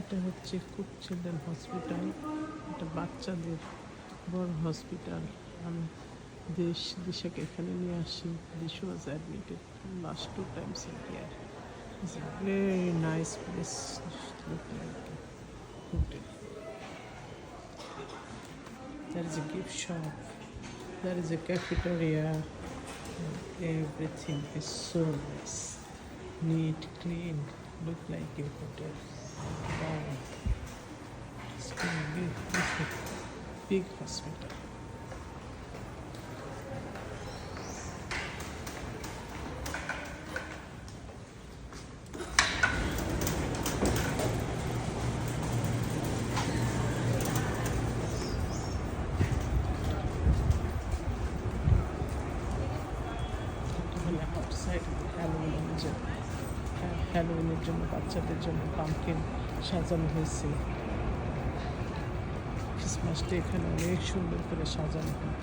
এটা হচ্ছে cook children hospital. এটা বাচ্চাদের বড় হসপিটাল। আমি দিশাকে এখানে নিয়ে আসি। দিশ was admitted last 2 times in here. It's a very nice place. Look like a hotel. There is a gift shop. There is a cafeteria. Everything is so nice, neat, clean. Look like a hotel. Wow, it's a big hospital. Outside হ্যালোউইনের জন্য বাচ্চাদের জন্য pumpkin সাজানো হয়েছে। ক্রিসমাসটা এখানে অনেক সুন্দর করে সাজানো হয়।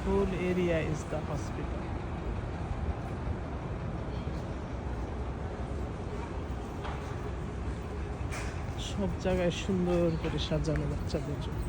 Whole area is the hospital. সব জায়গায় সুন্দর করে সাজানো বাচ্চাদের জন্য।